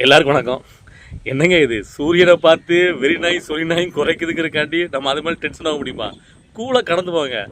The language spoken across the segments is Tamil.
எல்லாருக்கும் வணக்கம். என்னங்க இது சூரியனை பார்த்து வெறி நாய் சொறி நாயும் குறைக்குதுங்கிறக்காண்டி நம்ம அது மாதிரி டென்ஷன் ஆக முடியுமா? கூலாக கடந்து போங்க.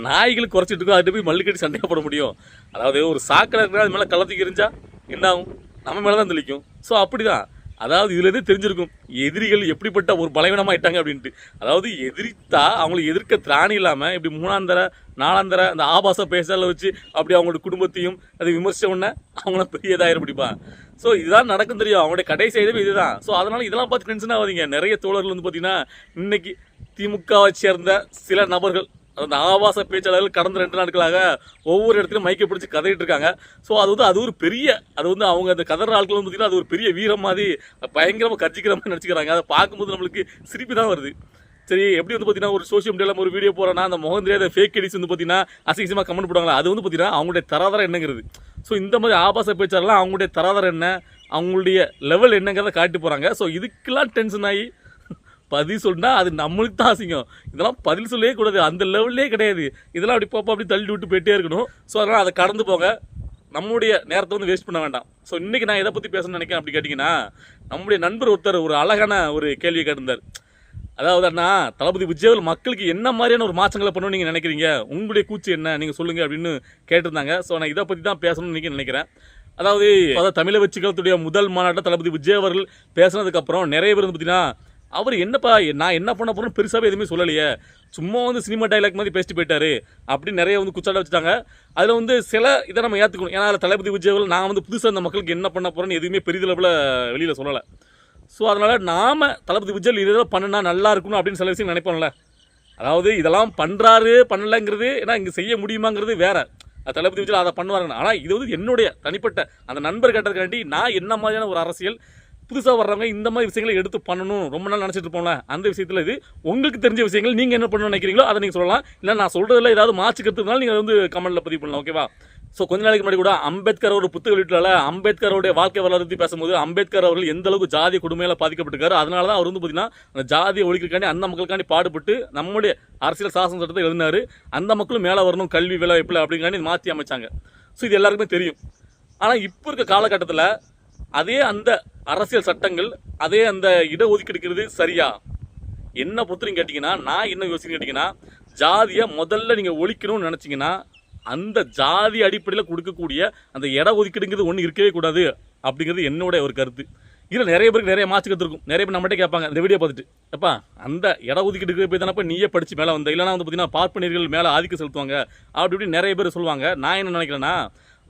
நாய்கள் குறைச்சிட்டு இருக்கோம், அது போய் மல்லு கட்டி சண்டையாக போட முடியும்? அதாவது ஒரு சாக்கடை இருக்குன்னா அது மேலே கள்ளத்துக்கு எரிஞ்சா என்ன ஆகும்? நம்ம மேலே தான் தெளிக்கும். ஸோ அப்படி தான். அதாவது இதுலேருந்தே தெரிஞ்சிருக்கும் எதிரிகள் எப்படிப்பட்ட ஒரு பலவீனமாயிட்டாங்க அப்படின்ட்டு. அதாவது எதிரித்தா அவங்களுக்கு எதிர்க்க திராணி இல்லாமல் இப்படி மூணாந்தர நாலாந்தர அந்த ஆபாச பேசல வச்சு அப்படி அவங்களோட குடும்பத்தையும் அது விமர்சித்த உடனே அவங்கள பெரிய இதாயிர முடிப்பான். ஸோ இதுதான் நடக்கும் தெரியும். அவங்களுடைய கடைசி செய்தவே இதுதான். ஸோ அதனால இதெல்லாம் பார்த்து டென்ஷன் ஆகாதீங்க. நிறைய தோழர்கள் வந்து பார்த்தீங்கன்னா இன்னைக்கு திமுகவை சேர்ந்த சில நபர்கள் அந்த ஆபாச பேச்சாளர்கள் கடந்த 2 நாட்களாக ஒவ்வொரு இடத்துலையும் மைக்கை பிடிச்சி கதறிட்டு இருக்காங்க. ஸோ அது ஒரு பெரிய அவங்க அந்த கதற ஆட்கள் வந்து பார்த்தீங்கன்னா அது ஒரு பெரிய வீரம் மாதிரி பயங்கரமாக கர்ஜிக்கிற மாதிரி நினச்சிக்கிறாங்க. அதை பார்க்கும்போது நம்மளுக்கு சிரிப்பு தான் வருது. சரி, எப்படி வந்து பார்த்தீங்கன்னா ஒரு சோஷியல் மீடியாவில் ஒரு வீடியோ போகிறேன்னா அந்த முகம் தெரியாத ஃபேக் ஐடிஸ் வந்து பார்த்தீங்கன்னா அசிங்கமாக கமெண்ட் போடுவாங்களா, அது வந்து பார்த்தீங்கன்னா அவங்களுடைய தராதரம் என்னங்கிறது. ஸோ இந்த மாதிரி ஆபாச பேச்சாளர்லாம் அவங்களுடைய தராதரம் என்ன, அவங்களுடைய லெவல் என்னங்கிறத காட்டி போகிறாங்க. ஸோ இதுக்கெல்லாம் டென்ஷன் ஆகி பதில் சொன்னால் அது நம்மளுக்கு தான் அசிங்கம். இதெல்லாம் பதில் சொல்லவே கூடாது, அந்த லெவல்லே கிடையாது. இதெல்லாம் அப்படி பாப்பா அப்படி தள்ளி விட்டு போயிட்டே இருக்கணும். ஸோ அதனால் அதை கடந்து போங்க. நம்முடைய நேரத்தை வந்து வேஸ்ட் பண்ண வேண்டாம். ஸோ இன்றைக்கி நான் எதை பற்றி பேசணும்னு நினைக்கிறேன் அப்படி கேட்டிங்கன்னா, நம்முடைய நண்பர் ஒருத்தர் ஒரு அழகான ஒரு கேள்வி கேட்டிருந்தார். அதாவது அண்ணா, தளபதி விஜய் மக்களுக்கு என்ன மாதிரியான ஒரு மாற்றங்களை பண்ணணும்னு நீங்கள் நினைக்கிறீங்க, உங்களுடைய கூச்சு என்ன நீங்கள் சொல்லுங்கள் அப்படின்னு கேட்டிருந்தாங்க. ஸோ நான் இதை பற்றி தான் பேசணும்னு நினைக்கிறேன். அதாவது தமிழக வெற்றிகளுடைய முதல் மாநாட்டில் தளபதி விஜய் அவர்கள் பேசுனதுக்கப்புறம் நிறைய பேர் வந்து பார்த்தீங்கன்னா அவர் என்னப்பா நான் என்ன பண்ண போகிறேன்னு பெருசாகவே எதுவுமே சொல்லலையே, சும்மா வந்து சினிமா டைலாக் மாதிரி பேசிட்டு போயிட்டாரு அப்படின்னு நிறைய வந்து குச்சாட வச்சுட்டாங்க. அதில் வந்து சில இதை நம்ம ஏற்றுக்கணும். ஏன்னா அதில் தளபதி விஜய் அவர்கள் நான் வந்து புதுசாக அந்த மக்களுக்கு என்ன பண்ண போகிறேன்னு எதுவுமே பெரிதளவில் வெளியில் சொல்லலை. ஸோ அதனால் நாம் தளபதி விஜய் இதெல்லாம் பண்ணினா நல்லா இருக்கணும் அப்படின்னு சில விஷயம் நினைப்போம்ல. அதாவது இதெல்லாம் பண்ணுறாரு பண்ணலைங்கிறது, ஏன்னா இங்கே செய்ய முடியுமாங்கிறது வேறு. தளபதி விஜய் அதை பண்ணுவாருங்க. ஆனால் இது வந்து என்னுடைய தனிப்பட்ட அந்த நண்பர் கேட்டதுக்காண்டி நான் என்ன மாதிரியான ஒரு அரசியல் புதுசாக வர்றவங்க இந்த மாதிரி விஷயங்களை எடுத்து பண்ணணும் ரொம்ப நாள் நினச்சிட்டு இருப்போம்ல, அந்த விஷயத்தில் இது உங்களுக்கு தெரிஞ்ச விஷயங்கள் நீங்கள் என்ன பண்ணணும்னு நினைக்கிறீங்களோ அதை நீங்கள் சொல்லலாம். இல்லை நான் சொல்கிறதில்ல ஏதாவது மாற்றிக்கிறதுனால நீங்கள் வந்து கமெண்ட்டில் பதிவு பண்ணலாம், ஓகேவா? ஸோ கொஞ்ச நாளைக்கு முன்னாடி கூட அம்பேத்கர் ஒரு புத்தக வெளியிட்டால அம்பேத்கருடைய வாழ்க்கை வரலாறு பற்றி பேசும்போது அம்பேத்கர் அவர்கள் எந்த அளவுக்கு ஜாதி கொடுமையில பாதிக்கப்பட்டிருக்காரு. அதனால தான் அவர் வந்து பார்த்தீங்கன்னா அந்த ஜாதியை ஒழிக்கிறக்காண்டி அந்த மக்களுக்காண்டி பாடுபட்டு நம்முடைய அரசியல் சாசன சட்டத்தை எழுதினார். அந்த மக்களும் மேலே வரணும் கல்வி வேலைவாய்ப்பில் அப்படிங்காண்டி மாற்றி அமைச்சாங்க. ஸோ இது எல்லாருக்குமே தெரியும். ஆனால் இப்போ இருக்க காலகட்டத்தில் அதே அந்த அரசியல் சட்டங்கள் அதே அந்த இடஒதுக்கீடு சரியா என்ன பொறுத்து கேட்டிங்கன்னா, நான் என்ன யோசிக்கிறேன்னு கேட்டிங்கன்னா, ஜாதியை முதல்ல நீங்கள் ஒழிக்கணும்னு நினச்சிங்கன்னா அந்த ஜாதி அடிப்படையில் கொடுக்கக்கூடிய அந்த இட ஒதுக்கீடுங்கிறது ஒன்று இருக்கவே கூடாது அப்படிங்கிறது என்னோட ஒரு கருத்து. இதில் நிறைய பேருக்கு நிறைய மாற்று கருத்து இருக்கும். நிறைய பேர் நம்மகிட்ட கேட்பாங்க இந்த வீடியோ பார்த்துட்டு, எப்பா அந்த இட ஒதுக்கீடு போய் தானப்பா நீயே படித்து மேலே வந்த, இல்லைனா வந்து பார்த்தீங்கன்னா பார்ப்பனியர்கள் மேலே ஆதிக்கம் செலுத்துவாங்க அப்படி இப்படி நிறைய பேர் சொல்லுவாங்க. நான் என்ன நினைக்கிறேன்னா,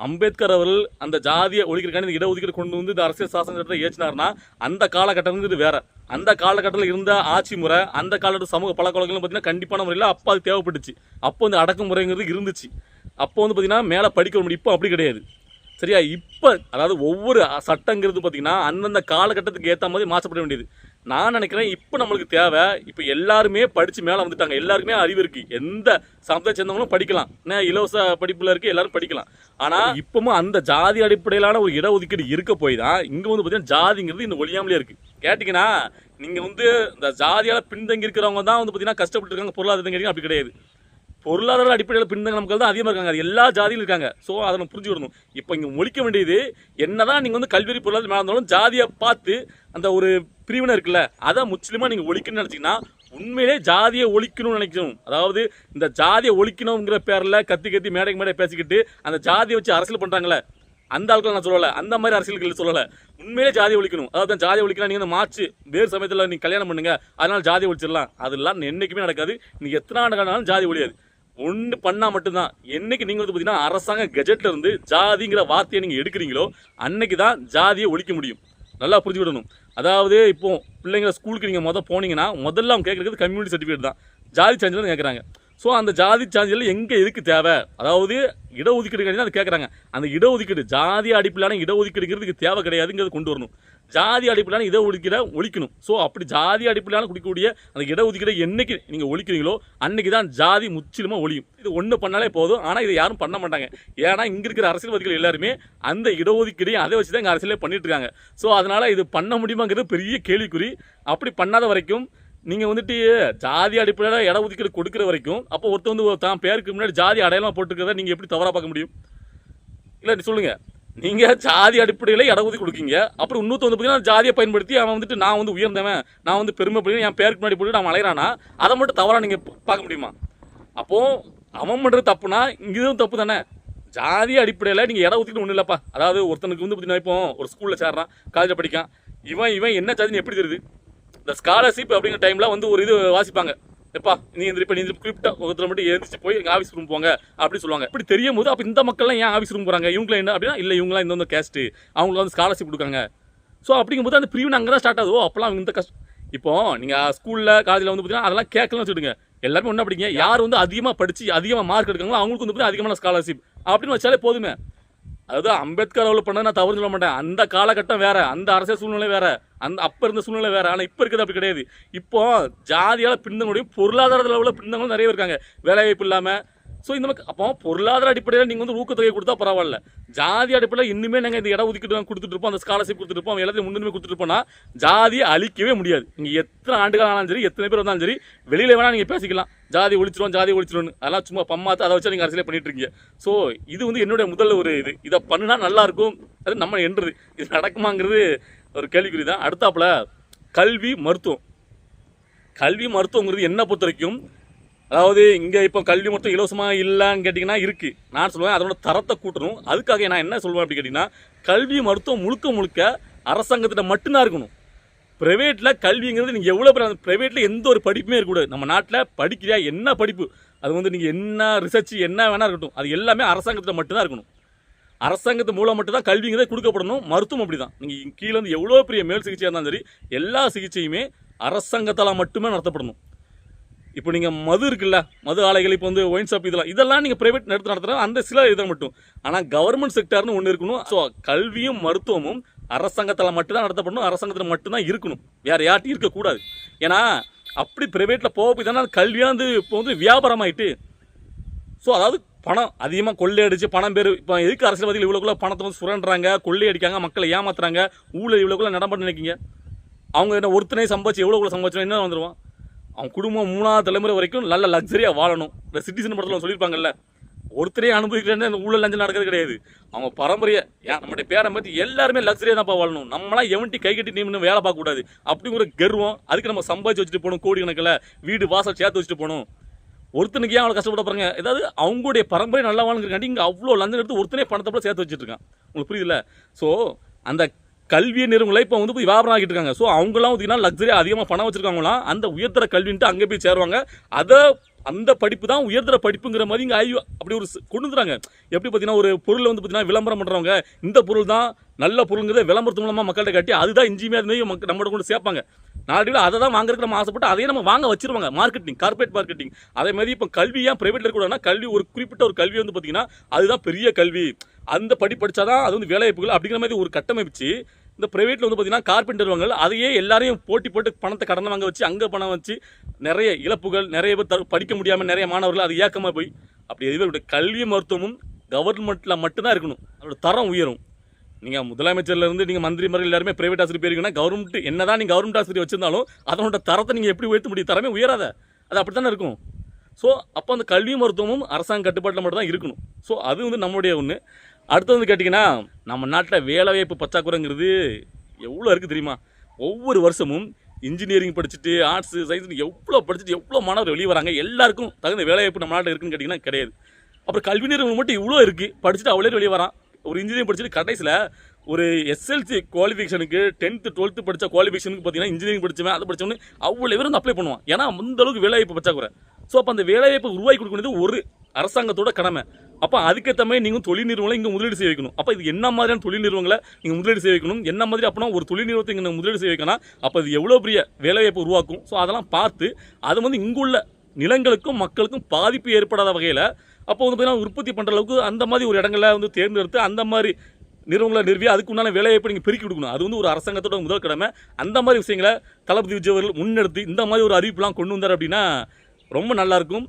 அம்பேத்கர் அவர்கள் அந்த ஜாதியை ஒழிக்கிறக்கான இந்த இடஒதுக்கீடு கொண்டு வந்து இந்த அரசியல் சாசன சட்டத்தை ஏற்றினார்னா அந்த காலகட்டங்கிறது வேற. அந்த காலகட்டத்தில் இருந்த ஆட்சி முறை, அந்த காலகட்ட சமூக பழக்கவழக்கங்கள் பார்த்தீங்கன்னா கண்டிப்பான முறையில் அப்போ அது தேவைப்பட்டுச்சு. அப்போ வந்து அடக்குமுறைங்கிறது இருந்துச்சு. அப்போ வந்து பார்த்தீங்கன்னா மேலே படிக்க முடியும். இப்போ அப்படி கிடையாது, சரியா? இப்போ அதாவது ஒவ்வொரு சட்டங்கிறது பார்த்தீங்கன்னா அந்தந்த காலகட்டத்துக்கு ஏற்ற மாதிரி மாற்றப்பட வேண்டியது. நான் நினைக்கிறேன் இப்போ நம்மளுக்கு தேவை, இப்போ எல்லாருமே படித்து மேலே வந்துட்டாங்க, எல்லாருக்குமே அறிவு இருக்குது, எந்த சமூகத்தை சேர்ந்தவங்களும் படிக்கலாம், இலவச படிப்பில் இருக்குது, எல்லாரும் படிக்கலாம். ஆனால் இப்போவும் அந்த ஜாதி அடிப்படையிலான ஒரு இடஒதுக்கீடு இருக்க போய் தான் இங்கே வந்து பார்த்தீங்கன்னா ஜாதிங்கிறது இன்னும் ஒழியாமலே இருக்குது. கேட்டிங்கன்னா நீங்கள் வந்து இந்த ஜாதியால் பின்தங்கி இருக்கிறவங்க தான் வந்து பார்த்தீங்கன்னா கஷ்டப்பட்டு இருக்காங்க, பொருளாதாரம் கேட்டிங்கன்னா அப்படி கிடையாது. பொருளாதார அடிப்படையில் பின்தங்க மக்கள் தான் அதிகமாக இருக்காங்க, அது எல்லா ஜாதியிலும் இருக்காங்க. ஸோ அதை நம்ம புரிஞ்சுக்கணும். இப்போ இங்கே ஒழிக்க வேண்டியது என்னதான் நீங்கள் வந்து கல்வி பொருளாதாரம் மேலே இருந்தாலும் ஜாதியை பார்த்து அந்த ஒரு பிரிவினை இருக்குல்ல, அதை முற்றிலுமா நீங்கள் ஒழிக்கணும்னு நினச்சிங்கன்னா உண்மையிலே ஜாதியை ஒழிக்கணும்னு நினைக்கணும். அதாவது இந்த ஜாதியை ஒழிக்கணுங்கிற பேரில் கத்தி மேடைக்கு மேடை பேசிக்கிட்டு அந்த ஜாதியை வச்சு அரசியல் பண்ணுறாங்களே அந்த ஆட்கள் நான் சொல்லலை, அந்த மாதிரி அரசியல்கள் சொல்லலை. உண்மையிலே ஜாதியை ஒழிக்கணும். அதாவது ஜாதியை ஒழிக்கலாம், நீங்கள் வந்து மார்ச் வேறு சமயத்தில் நீங்கள் கல்யாணம் பண்ணுங்க அதனால ஜாதியை ஒழிச்சிடலாம், அதெல்லாம் என்றைக்குமே நடக்காது. நீங்கள் எத்தனை ஆண்டு காலம் ஜாதி ஒழியாது. ஒன்று பண்ணால் மட்டும்தான். என்னைக்கு நீங்கள் வந்து பார்த்தீங்கன்னா அரசாங்க கெஜெட்டில் இருந்து ஜாதிங்கிற வார்த்தையை நீங்கள் எடுக்கிறீங்களோ அன்னைக்கு தான் ஜாதியை ஒழிக்க முடியும். நல்லா புரிஞ்சுக்கிடணும். அதாவது இப்போ பிள்ளைங்களை ஸ்கூலுக்கு நீங்கள் போனீங்கன்னா முதல்ல அவங்க கேட்குறது கம்யூனிட்டி சர்டிஃபிகேட் தான், ஜாதி சான்றிதழ் கேட்குறாங்க. ஸோ அந்த ஜாதி சான்றிதழ் எங்கே எதுக்கு தேவை? அதாவது இடஒதுக்கீடு அது கேட்குறாங்க. அந்த இடஒதுக்கீடு ஜாதி அடிப்படையிலான இடஒதுக்கீடுங்கிறதுக்கு தேவை கிடையாதுங்கிறது கொண்டு வரணும். ஜாதி அடிப்படையிலான இடஒதுக்கீடை ஒழிக்கணும். ஸோ அப்படி ஜாதி அடிப்படையிலான குடிக்கக்கூடிய அந்த இடஒதுக்கீடை என்னைக்கு நீங்கள் ஒழிக்கிறீங்களோ அன்னைக்கு தான் ஜாதி முற்றிலுமாக ஒழியும். இது ஒன்று பண்ணாலே போதும். ஆனால் இதை யாரும் பண்ண மாட்டாங்க. ஏன்னா இங்கே இருக்கிற அரசியல்வாதிகள் எல்லாருமே அந்த இடஒதுக்கீடையும் அதை வச்சு தான் இங்கே அரசியலே பண்ணிட்டு இருக்காங்க. ஸோ அதனால் இது பண்ண முடியுமாங்கிறது பெரிய கேள்விக்குறி. அப்படி பண்ணாத வரைக்கும் நீங்கள் வந்துட்டு ஜாதி அடிப்படையில் இடஒதுக்கீடு கொடுக்குற வரைக்கும் அப்போ ஒருத்தர் வந்து தான் பேருக்கு முன்னாடி ஜாதி அடையாளமாக போட்டுக்கிறத நீங்கள் எப்படி தவறாக பார்க்க முடியும்? இல்லை சொல்லுங்கள். நீங்கள் ஜாதி அடிப்படையில் இடஒதுக்கி கொடுக்கீங்க. அப்புறம் இன்னொருத்த வந்து பார்த்தீங்கன்னா ஜாதியை பயன்படுத்தி அவன் வந்துட்டு நான் வந்து உயர்ந்தவன், நான் வந்து பெருமைப்படுவேன், என் பேருக்கு முன்னாடி போட்டு அவன் அலையிறானா, அதை மட்டும் தவறாக நீங்கள் பார்க்க முடியுமா? அப்போது அவன் பண்ணுறது தப்புனா இங்கே இதுவும் தப்பு தானே. ஜாதி அடிப்படையில் நீங்கள் இடம் ஒதுக்கிட்டு ஒன்றும் இல்லைப்பா. அதாவது ஒருத்தனுக்கு வந்து பார்த்தீங்கன்னா இப்போ ஒரு ஸ்கூலில் சேர்றான், காலேஜில் படிக்கான், இவன் என்ன ஜாதின்னு எப்படி தெரியுது? இந்த ஸ்காலர்ஷிப் அப்படிங்கிற டைமில் வந்து ஒரு இது வாசிப்பாங்க, எப்பா நீ குறிப்பிட்ட ஒருத்தர் மட்டும் எழுந்திரிச்சு போய் எங்கள் ஆஃபீஸ் ரூம் போங்க அப்படின்னு சொல்லுவாங்க. இப்படி தெரியும் போது அப்போ இந்த மக்கள்லாம் ஏன் ஆஃபீஸ் ரூம் போகிறாங்க? இவங்களாம் என்ன அப்படின்னா, இல்லை இவங்களாம் இந்த கேஸ்ட்டு, அவங்களுக்கு வந்து ஸ்காலர்ஷிப் கொடுக்காங்க. ஸோ அப்படிங்கும்போது அந்த பிரிவினை அங்கே தான் ஸ்டார்ட் ஆகுது. அப்போலாம் இந்த கஷ்டம். இப்போ நீங்கள் ஸ்கூலில் காலேஜில் வந்து பார்த்தீங்கன்னா அதெல்லாம் கேட்கலன்னு வச்சுடுங்க, எல்லாருமே ஒன்றா படிங்க, யார் வந்து அதிகமாக படித்து அதிகமாக மார்க் எடுக்காங்களோ அவங்களுக்கு வந்து அதிகமான ஸ்காலர்ஷிப் அப்படின்னு வச்சாலே போதுமே. அதாவது அம்பேத்கர் அவ்வளோ பண்ண நான் தவறு சொல்ல மாட்டேன். அந்த காலகட்டம் வேற, அந்த அரசியல் சூழ்நிலை வேற, அந்த அப்போ இருந்த சூழ்நிலை வேற. ஆனால் இப்போ இருக்கிறது அப்படி கிடையாது. இப்போ ஜாதியால் பின்னங்களுடையும் பொருளாதாரத்தில் உள்ள பின்னங்களும் நிறைய இருக்காங்க, வேலைவாய்ப்பு இல்லாமல். ஸோ இந்த மாதிரி அப்போ பொருளாதார அடிப்படையில் நீங்கள் வந்து ஊக்கத்தொகை கொடுத்தா பரவாயில்ல, ஜாதி அடிப்படையில் இன்னுமே நாங்கள் இந்த இடம் ஒதுக்கிட்டு கொடுத்துட்டு இருப்போம், அந்த ஸ்காலர்ஷிப் கொடுத்துட்டு இருப்போம், எல்லாத்தையும் முன்னுரிமை கொடுத்துட்டு இருப்போம்னா ஜாதியை அழிக்கவே முடியாது. நீங்கள் எத்தனை ஆண்டுகள் ஆனாலும் சரி, எத்தனை பேர் வந்தாலும் சரி, வெளியில் வேணால் நீங்கள் பேசிக்கலாம், ஜாதி ஒழிச்சிரும் ஜாதி ஒழிச்சிரும்னு. அதெல்லாம் சும்மா பம்மாத்து அதை வச்சு நீங்கள் அரசியலே பண்ணிட்டு இருக்கீங்க. ஸோ இது வந்து என்னுடைய முதல்ல ஒரு இது, இதை பண்ணுனா நல்லா இருக்கும். அது நம்ம என்றது இது நடக்குமாங்கிறது ஒரு கேள்விக்குறி தான். அடுத்தாப்புல கல்வி மருத்துவங்கிறது என்ன பொறுத்த வரைக்கும், அதாவது இங்கே இப்போ கல்வி மொத்தம் இலவசமாக இல்லைன்னு கேட்டிங்கன்னா இருக்குது. நான் சொல்லுவேன் அதோட தரத்தை கூட்டணும். அதுக்காக நான் என்ன சொல்லுவேன் அப்படி கேட்டிங்கன்னா, கல்வி மருத்துவம் முழுக்க அரசாங்கத்திட்ட மட்டும்தான் இருக்கணும். ப்ரைவேட்டில் கல்விங்கிறது நீங்கள் எவ்வளோ ப்ரைவேட்டில் எந்த ஒரு படிப்புமே இருக்கக்கூடாது. நம்ம நாட்டில் படிக்கிறியா என்ன படிப்பு, அது வந்து நீங்கள் என்ன ரிசர்ச் என்ன வேணா இருக்கட்டும், அது எல்லாமே அரசாங்கத்தில் மட்டும்தான் இருக்கணும். அரசாங்கத்து மூலம் மட்டும்தான் கல்விங்கிறத கொடுக்கப்படணும். மருத்துவம் அப்படி தான். நீங்கள் கீழே வந்து எவ்வளோ பெரிய மேல் சிகிச்சையாக இருந்தாலும் சரி, எல்லா சிகிச்சையுமே அரசாங்கத்தால் மட்டுமே நடத்தப்படணும். இப்போ நீங்கள் மது இருக்குல்ல, மது ஆலைகள், இப்போ வந்து ஒயின் ஷாப், இதெல்லாம் நீங்கள் ப்ரைவேட் நடத்துகிற அந்த சில இதை மட்டும். ஆனால் கவர்மெண்ட் செக்டர்னு ஒன்று இருக்கணும். ஸோ கல்வியும் மருத்துவமும் அரசாங்கத்தில் மட்டும்தான் நடத்தப்படணும், அரசாங்கத்தில் மட்டும்தான் இருக்கணும், வேறு யார்ட்டையும் இருக்கக்கூடாது. ஏன்னா அப்படி ப்ரைவேட்டில் போய் தானே கல்வியாக வந்து இப்போ வந்து வியாபாரம் ஆகிட்டு. ஸோ அதாவது பணம் அதிகமாக கொள்ளையடிச்சு பணம் பேர் இப்போ எதுக்கு அரசியல்வாதிகள் இவ்வளோக்குள்ள பணத்தை வந்து சுரண்டுறாங்க, கொள்ளையடிக்காங்க, மக்களை ஏமாத்துறாங்க, ஊழல் இவ்வளோக்குள்ள நடமாட்டு நினைக்கிங்க. அவங்க என்ன ஒருத்தனை சம்பாதிச்சு எவ்வளோக்குள்ள சம்பாதிச்சோம் என்ன வந்துடுவான்? அவன் குடும்பம் 3வது தலைமுறை வரைக்கும் நல்ல லக்ஸரியாக வாழணும். இந்த சிட்டிசன் படத்தில் சொல்லியிருப்பாங்கல்ல, ஒருத்தரையே அனுபவிக்கிறேன்னு ஊழல் லஞ்சம் நடக்கிறது கிடையாது. அவங்க பரம்பரையை நம்மளுடைய பேரை பற்றி எல்லாருமே லக்ஸரியாக தான்ப்பா வாழணும். நம்மளாம் எவன்ட்டி கை கட்டி நீ வேலை பார்க்கக்கூடாது அப்படிங்கிற கர்வம். அதுக்கு நம்ம சம்பாதிச்சு வச்சுட்டு போகணும், கோடி கணக்கில் வீடு வாசல் சேர்த்து வச்சுட்டு போகணும். ஒருத்தனுக்கு ஏன் அவ்வளோ கஷ்டப்பட பாருங்க. ஏதாவது அவங்களுடைய பரம்பரை நல்லா வாழ்ந்துருக்காண்டி இங்கே அவ்வளோ லஞ்சம் எடுத்து ஒருத்தனே பணத்தை போல சேர்த்து வச்சுட்டு இருக்கான். உங்களுக்கு புரியுதுல்ல? ஸோ அந்த கல்வி நிறுவனங்களை இப்போ வந்து போய் வியாபாரம் ஆகிட்டு இருக்காங்க. ஸோ அவங்களாம் பார்த்தீங்கன்னா லக்ஸரியாக அதிகமாக பணம் வச்சுருக்காங்களாம், அந்த உயர்தர கல்வின்ட்டு அங்கே போய் சேருவாங்க. அந்த படிப்பு தான் உயர்தர படிப்புங்கிற மாதிரி இங்கே ஆய்வு அப்படி ஒரு கொண்டு வந்துறாங்க. எப்படி பார்த்தீங்கன்னா ஒரு பொருளை வந்து பார்த்தீங்கன்னா விளம்பரம் பண்ணுறவங்க இந்த பொருள் தான் நல்ல பொருளுங்கிறத விளம்பரத்து மூலமாக மக்கள்கிட்ட கட்டி அதுதான் இஞ்சியுமே அது மாதிரி நம்மளோட கொண்டு சேர்ப்பாங்க. நாளைக்கு அதை தான் வாங்குறதுக்கு நம்ம ஆசைப்பட்டு அதையே நம்ம வாங்க வச்சிருவாங்க. Marketing, corporate marketing. அதே மாதிரி இப்போ கல்வி ஏன் ப்ரைவேட்டில் இருக்கக்கூடாதுன்னா, கல்வி ஒரு குறிப்பிட்ட ஒரு கல்வி வந்து பார்த்தீங்கன்னா அதுதான் பெரிய கல்வி, அந்த படி படித்தாதான் அது வந்து வேலைவாய்ப்புகள் அப்படிங்கிற மாதிரி ஒரு கட்டமைச்சு இந்த ப்ரைவேட்டில் வந்து பார்த்தீங்கன்னா கார்பெண்டர் வாங்க அதையே எல்லாரையும் போட்டி போட்டு பணத்தை கடனை வாங்க வச்சு அங்கே பணம் வச்சு நிறைய இழப்புகள், நிறைய பேர் படிக்க முடியாமல் நிறைய மாணவர்கள் அது ஏக்கமாக போய் அப்படி எதுவே கல்வி மருத்துவமும் கவர்மெண்ட்டில் மட்டும்தான் இருக்கணும். அதோட தரம் உயரும். நீங்கள் முதலமைச்சர்லேருந்து நீங்கள் மந்திரிமார்கள் எல்லாருமே ப்ரைவேட் ஆசிரியர் போயிருக்கீங்கன்னா கவர்மெண்ட் என்ன தான் நீங்கள் கவர்மெண்ட் ஆசிரியர் வச்சிருந்தாலும் அதனோட தரத்தை நீங்கள் எப்படி உயர்த்த முடியும்? தரமே உயராத, அது அப்படி தானே இருக்கும். ஸோ அப்போ அந்த கல்வி மருத்துவமும் அரசாங்க கட்டுப்பாட்டில் மட்டும் தான் இருக்கணும். ஸோ அது வந்து நம்மளுடைய ஒன்று. அடுத்து வந்து கேட்டிங்கன்னா, நம்ம நாட்டில் வேலைவாய்ப்பு பற்றாக்குறைங்கிறது எவ்வளோ இருக்குது தெரியுமா? ஒவ்வொரு வருஷமும் இன்ஜினியரிங் படிச்சுட்டு ஆர்ட்ஸு சயின்ஸ் எவ்வளோ படிச்சுட்டு எவ்வளோ மாணவர் வெளியே வராங்க. எல்லாருக்கும் தகுந்த வேலைவாய்ப்பு நம்ம நாட்டில் இருக்குன்னு கேட்டிங்கன்னா கிடையாது. அப்புறம் கல்வி நிறுவனம் மட்டும் இவ்வளோ இருக்குது, படிச்சுட்டு அவ்வளோ வெளியே வரான். ஒரு இன்ஜினியரிங் படிச்சுட்டு கடைசியில் ஒரு எஸ்எல்சி குவாலிஃபிகேஷனுக்கு 10th 12th படித்த குவாலிஃபிகேஷனுக்கு பார்த்தீங்கன்னா இன்ஜினியரிங் படித்தவன் அதை படித்தவனு அவ்வளோ பேர் வந்து அப்ளை பண்ணுவான். ஏன்னா அந்த அளவுக்கு வேலைவாய்ப்பு பற்றாக்குறை. ஸோ அப்போ அந்த வேலைவாய்ப்பு உருவாக்கி கொடுக்கணுது ஒரு அரசாங்கத்தோட கடமை. அப்போ அதுக்கேற்ற மாதிரி நீங்கள் தொழில் நிறுவனங்களை இங்கே முதலீடு செய்ய வைக்கணும். அப்போ இது என்ன மாதிரியான தொழில் நிறுவனங்களை நீங்கள் முதலீடு செய்ய வைக்கணும், என்ன மாதிரி அப்படின்னா ஒரு தொழில் நிறுவனத்தை இங்கே முதலீடு செய்ய வைக்கணும். அப்போ இது எவ்வளோ பெரிய வேலைவாய்ப்பு உருவாக்கும். ஸோ அதெல்லாம் பார்த்து அது வந்து இங்குள்ள நிலங்களுக்கும் மக்களுக்கும் பாதிப்பு ஏற்படாத வகையில் அப்போ வந்து பார்த்தீங்கன்னா உற்பத்தி பண்ணுற அளவுக்கு அந்த மாதிரி ஒரு இடங்களை வந்து தேர்ந்தெடுத்து அந்த மாதிரி நிறுவனங்களை நிறுவி அதுக்கு உண்டான வேலைவாய்ப்பை நீங்கள் பெருக்கி கொடுக்கணும். அது வந்து ஒரு அரசாங்கத்தோட முதல் கடமை. அந்த மாதிரி விஷயங்களை தளபதி விஜய் அவர்கள் முன்னெடுத்து இந்த மாதிரி ஒரு அறிவிப்புலாம் கொண்டு வந்தார் அப்படின்னா ரொம்ப நல்லாயிருக்கும்,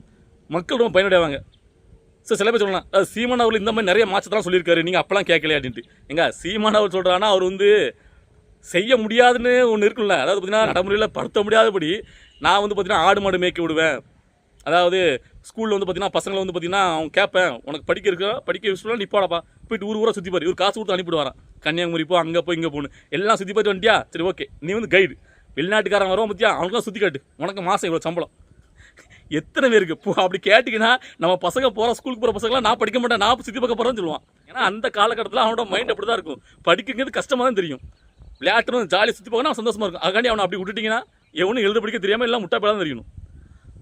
மக்கள் ரொம்ப பயனடைவாங்க. ஸோ சில பேர் சொல்லலாம் சீமான் அவர்கள் இந்த மாதிரி நிறைய மாற்றத்தெல்லாம் சொல்லியிருக்காரு, நீங்கள் அப்போலாம் கேட்கலையா அப்படின்ட்டு. எங்க சீமான் அவர் சொல்கிறாங்கன்னா அவர் வந்து செய்ய முடியாதுன்னு ஒன்று இருக்குல்ல, அதாவது பார்த்தீங்கன்னா நடைமுறையில் படுத்த முடியாதபடி நான் வந்து பார்த்தீங்கன்னா ஆடு மாடு மேய்க்க விடுவேன், அதாவது ஸ்கூலில் வந்து பார்த்தீங்கன்னா பசங்களை வந்து பார்த்தீங்கன்னா அவன் கேட்பேன் உனக்கு படிக்க யூஸ்ஃபுல்லாக நீ போடப்பா போயிட்டு ஊர் சுற்றி பாரு இவர் காசு கொடுத்து அனுப்பிவிடுவாரான் கன்னியாகுமரி போ அங்கே போய் இங்கே போகணும் எல்லாம் சுற்றி பார்த்து வந்துட்டியா சரி ஓகே நீ வந்து கைடு வெளிநாட்டுக்காரன் வருவோம் பற்றியா அவனுக்குலாம் சுற்றி காட்டு உனக்கு மாதம் இவ்வளோ சம்பளம் எத்தனை பேருக்கு இப்போ அப்படி கேட்டிங்கன்னா நம்ம பசங்க போகிற ஸ்கூலுக்கு போகிற பசங்களாம் நான் படிக்க மாட்டேன் நான் சுற்றி பார்க்க போகிறேன்னு சொல்லுவான் ஏன்னா அந்த காலகட்டத்தில் அவனோட மைண்ட் அப்படி தான் இருக்கும் படிக்கிறது கஷ்டமாக தான் தெரியும் விளையாட்டுன்னு ஜாலியாக சுற்றி பார்க்கணும் சந்தோஷமாக இருக்கும் அதுக்காண்டி அவனை அப்படி விட்டுட்டிங்கன்னா எவனும் எழுத படிக்க தெரியாமல் எல்லாம் முட்டை தான் தெரியணும்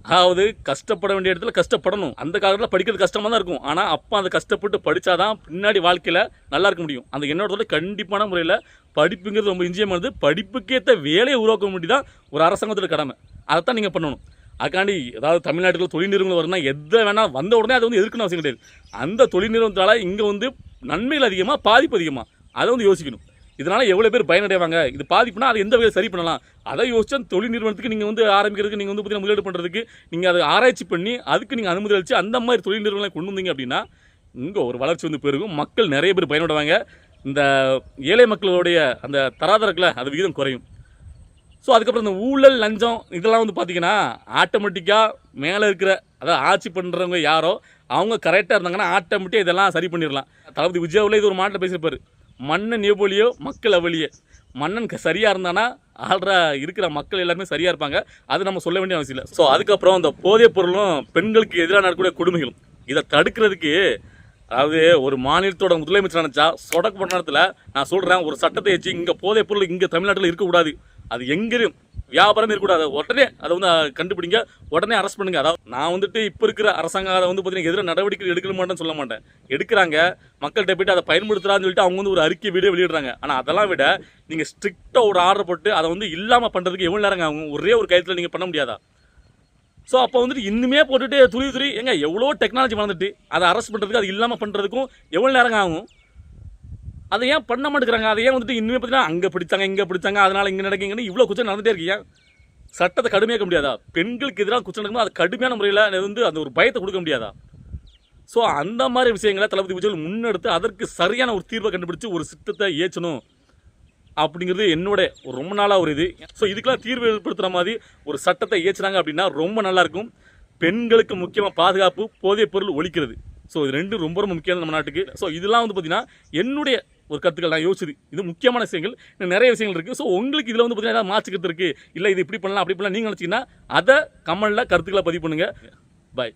அதாவது கஷ்டப்பட வேண்டிய இடத்துல கஷ்டப்படணும் அந்த காலத்தில் படிக்கிறது கஷ்டமாக தான் இருக்கும் ஆனால் அப்போ அந்த கஷ்டப்பட்டு படித்தாதான் பின்னாடி வாழ்க்கையில் நல்லா இருக்க முடியும் அந்த என்னோட கண்டிப்பான முறையில் படிப்புங்கிறது ரொம்ப இன்றியமானது படிப்புக்கேற்ற வேலையை உருவாக்க வேண்டியதான் ஒரு அரசாங்கத்தோட கடமை அதைத்தான் நீங்கள் பண்ணணும் அதுக்காண்டி அதாவது தமிழ்நாட்டில் தொழில் நிறுவனம் வரும்னா எதை வேணால் வந்த உடனே அதை வந்து எதிர்க்கணும் அவசியம் கிடையாது அந்த தொழில் நிறுவனத்தால் இங்கே வந்து நன்மைகள் அதிகமாக பாதிப்பு அதிகமாக அதை வந்து யோசிக்கணும் இதனால் எவ்வளோ பேர் பயனடைவாங்க இது பாதிப்புனா அதை எந்த வகையில் சரி பண்ணலாம் அதை யோசிச்சா தொழில் நிறுவனத்துக்கு நீங்கள் வந்து ஆரம்பிக்கிறதுக்கு நீங்கள் வந்து பார்த்தீங்கன்னா முதலீடு பண்ணுறதுக்கு நீங்கள் அதை ஆராய்ச்சி பண்ணி அதுக்கு நீங்கள் அனுமதி அளித்து அந்த மாதிரி தொழில் நிறுவனங்களை கொண்டு வந்தீங்க அப்படின்னா இங்கே ஒரு வளர்ச்சி வந்து பெருகும் மக்கள் நிறைய பேர் பயனடைவாங்க இந்த ஏழை மக்களுடைய அந்த தராதரத்தில் அது விகிதம் குறையும் ஸோ அதுக்கப்புறம் இந்த ஊழல் லஞ்சம் இதெல்லாம் வந்து பார்த்தீங்கன்னா ஆட்டோமேட்டிக்காக மேலே இருக்கிற அதாவது ஆட்சி பண்ணுறவங்க யாரோ அவங்க கரெக்டாக இருந்தாங்கன்னா ஆட்டோமேட்டிக்காக இதெல்லாம் சரி பண்ணிடலாம் தளபதி விஜயாவில் இது ஒரு மாட்டில் பேசியிருப்பார் மன்னன் எவ்வளியோ மக்கள் அவளியே மன்னன் சரியாக இருந்தானா இருக்கிற மக்கள் எல்லாருமே சரியாக இருப்பாங்க அது நம்ம சொல்ல வேண்டிய அவசியம் இல்லை ஸோ அதுக்கப்புறம் இந்த போதைப் பொருளும் பெண்களுக்கு எதிராக நடக்கக்கூடிய கொடுமைகளும் இதை தடுக்கிறதுக்கு அதாவது ஒரு மாநிலத்தோட முதலமைச்சர் நினச்சா சொடக்கு பண்ண நேரத்தில் நான் சொல்கிறேன் ஒரு சட்டத்தை வச்சு இங்கே போதைப் பொருள் இங்கே தமிழ்நாட்டில் இருக்கக்கூடாது அது எங்கேயும் வியாபாரம் இருக்கக்கூடாது உடனே அதை வந்து கண்டுபிடிங்க உடனே அரெஸ்ட் பண்ணுங்க அதாவது நான் வந்துட்டு இப்போ இருக்கிற அரசாங்கம் அதை வந்து பார்த்தீங்கன்னா எதிராக நடவடிக்கை எடுக்க மாட்டேன்னு சொல்ல மாட்டேன் எடுக்கிறாங்க மக்கள்கிட்ட போய்ட்டு அதை பயன்படுத்துறான்னு சொல்லிட்டு அவங்க வந்து ஒரு அறிக்கை வீடியோ வெளியிடுறாங்க ஆனால் அதெல்லாம் விட நீங்கள் ஸ்ட்ரிக்டாக ஒரு ஆர்டர் போட்டு அதை வந்து இல்லாமல் பண்ணுறதுக்கு எவ்வளோ நேரங்க ஆகும் ஒரே ஒரு கயத்தில் நீங்கள் பண்ண முடியாதா ஸோ அப்போ வந்துட்டு இன்னுமே போட்டுட்டு துரி எங்க எவ்வளோ டெக்னாலஜி வளர்ந்துட்டு அதை அரெஸ்ட் பண்ணுறதுக்கு அது இல்லாமல் பண்ணுறதுக்கும் எவ்வளோ நேரம் ஆகும் அதை ஏன் பண்ண மாட்டேங்கிறாங்க அதை ஏன் வந்துட்டு இன்னுமே பார்த்தீங்கன்னா அங்கே பிடிச்சாங்க இங்கே பிடிச்சாங்க அதனால் இங்கே நடக்குங்கன்னு இவ்வளோ குற்றம் நடந்துகிட்டே இருக்கீங்க சட்டத்தை கடுமையாக்க முடியாதா பெண்களுக்கு எதிராக குற்றம் நடக்கும்போது அது கடுமையான முறையில் வந்து அந்த ஒரு பயத்தை கொடுக்க முடியாதா ஸோ அந்த மாதிரி விஷயங்களை தளபதி விஜய் முன்னெடுத்து அதற்கு சரியான ஒரு தீர்வை கண்டுபிடிச்சு ஒரு சித்தத்தை ஏற்றணும் அப்படிங்கிறது என்னோட ரொம்ப நாளாக ஒரு இது ஸோ இதுக்கெல்லாம் தீர்வு ஏற்படுத்துகிற மாதிரி ஒரு சட்டத்தை ஏற்றுறாங்க அப்படின்னா ரொம்ப நல்லாயிருக்கும் பெண்களுக்கு முக்கியமாக பாதுகாப்பு போதைப் பொருள் ஒழிக்கிறது ஸோ இது ரெண்டும் ரொம்ப ரொம்ப முக்கியம் நம்ம நாட்டுக்கு ஸோ இதெல்லாம் வந்து பார்த்தீங்கன்னா என்னுடைய ஒரு கருத்துக்கள் நான் யோசிச்சது இது முக்கியமான விஷயங்கள் இன்னும் நிறைய விஷயங்கள் இருக்குது ஸோ உங்களுக்கு இதில் வந்து பார்த்தீங்கன்னா ஏதாவது மாற்றுக்கிறது இருக்குது இல்லை இது இப்படி பண்ணலாம் அப்படி பண்ணலாம் நீங்கள் நினச்சிங்கன்னா அதை கமெண்டில் கருத்துக்களை பதிவு பண்ணுங்கள் பாய்